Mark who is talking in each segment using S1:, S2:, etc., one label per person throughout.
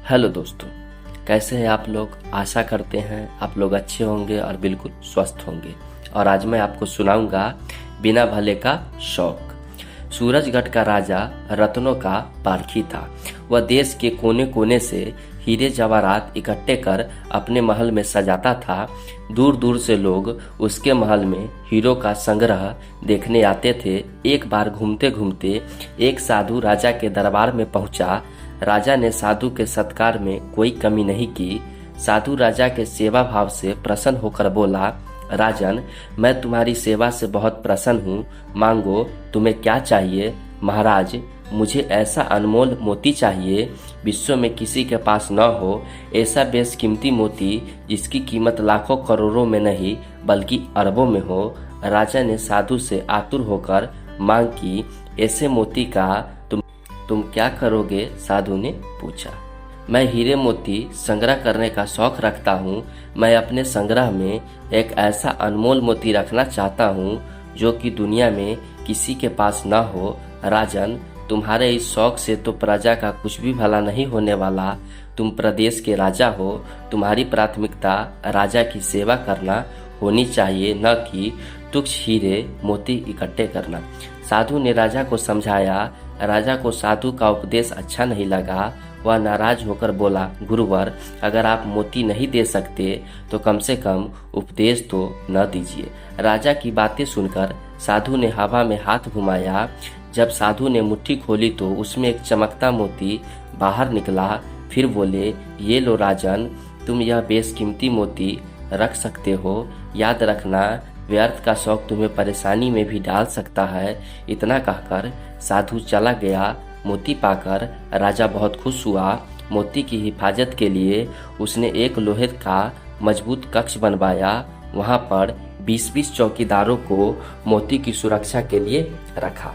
S1: Hello दोस्तों, कैसे हैं आप लोग। आशा करते हैं आप लोग अच्छे होंगे और बिल्कुल स्वस्थ होंगे। और आज मैं आपको सुनाऊंगा बिना भले का शौक। सूरजगढ़ का राजा रत्नों का पारखी था। वह देश के कोने कोने से हीरे जवाहरात इकट्ठे कर अपने महल में सजाता था। दूर दूर से लोग उसके महल में हीरो का संग्रह देखने आते थे। एक बार घूमते घूमते एक साधु राजा के दरबार में पहुंचा। राजा ने साधु के सत्कार में कोई कमी नहीं की। साधु राजा के सेवा भाव से प्रसन्न होकर बोला, राजन, मैं तुम्हारी सेवा से बहुत प्रसन्न हूँ। मांगो, तुम्हें क्या चाहिए। महाराज, मुझे ऐसा अनमोल मोती चाहिए विश्व में किसी के पास न हो। ऐसा बेशकीमती मोती जिसकी कीमत लाखों करोड़ों में नहीं बल्कि अरबों में हो। राजा ने साधु से आतुर होकर मांग की। ऐसे मोती का तुम क्या करोगे? साधु ने पूछा। मैं हीरे मोती संग्रह करने का शौक रखता हूँ। मैं अपने संग्रह में एक ऐसा अनमोल मोती रखना चाहता हूँ जो कि दुनिया में किसी के पास न हो। राजन, तुम्हारे इस शौक से तो प्रजा का कुछ भी भला नहीं होने वाला। तुम प्रदेश के राजा हो। तुम्हारी प्राथमिकता राजा की सेवा करना होनी चाहिए, न कि तुच्छ हीरे मोती इकट्ठे करना। साधु ने राजा को समझाया। राजा को साधु का उपदेश अच्छा नहीं लगा। वह नाराज होकर बोला, गुरुवर, अगर आप मोती नहीं दे सकते तो कम से कम उपदेश तो न दीजिए। राजा की बातें सुनकर साधु ने हवा में हाथ घुमाया। जब साधु ने मुट्ठी खोली तो उसमें एक चमकता मोती बाहर निकला। फिर बोले, ये लो राजन, तुम यह बेशकीमती मोती रख सकते हो। याद रखना, व्यर्थ का शौक तुम्हें परेशानी में भी डाल सकता है। इतना कहकर साधु चला गया। मोती पाकर राजा बहुत खुश हुआ। मोती की हिफाजत के लिए उसने एक लोहे का मजबूत कक्ष बनवाया। वहां पर 20-20 चौकीदारों को मोती की सुरक्षा के लिए रखा।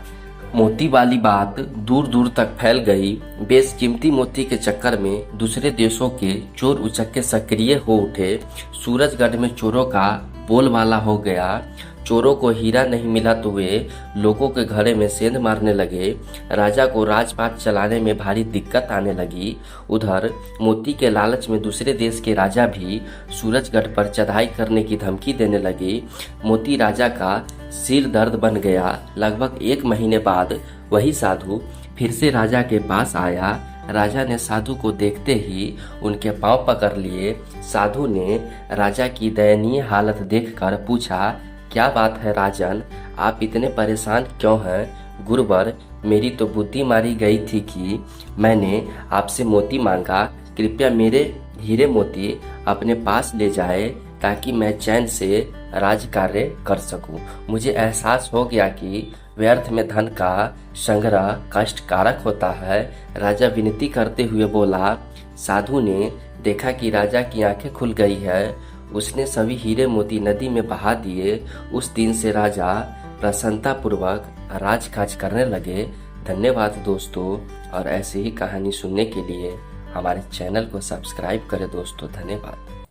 S1: मोती वाली बात दूर दूर तक फैल गई। बेशकीमती मोती के चक्कर में दूसरे देशों के चोर उचक्के सक्रिय हो उठे। सूरजगढ़ में चोरों का बोलबाला हो गया। चोरों को हीरा नहीं मिला तो वे लोगों के घड़े में सेंध मारने लगे। राजा को राजपाट चलाने में भारी दिक्कत आने लगी। उधर मोती के लालच में दूसरे देश के राजा भी सूरजगढ़ पर चढ़ाई करने की धमकी देने लगे। मोती राजा का सिर दर्द बन गया। लगभग 1 महीने बाद वही साधु फिर से राजा के पास आया। राजा ने साधु को देखते ही उनके पांव पकड़ लिए। साधु ने राजा की दयनीय हालत देखकर पूछा, क्या बात है राजन, आप इतने परेशान क्यों हैं? गुरुवर, मेरी तो बुद्धि मारी गई थी कि मैंने आपसे मोती मांगा। कृपया मेरे हीरे मोती अपने पास ले जाए ताकि मैं चैन से राज कार्य कर सकूं। मुझे एहसास हो गया कि व्यर्थ में धन का संग्रह कष्टकारक होता है। राजा विनती करते हुए बोला। साधु ने देखा कि राजा की आंखें खुल गई है। उसने सभी हीरे मोती नदी में बहा दिए। उस दिन से राजा प्रसन्नतापूर्वक राजकाज करने लगे। धन्यवाद दोस्तों, और ऐसी ही कहानी सुनने के लिए हमारे चैनल को सब्सक्राइब करें दोस्तों। धन्यवाद।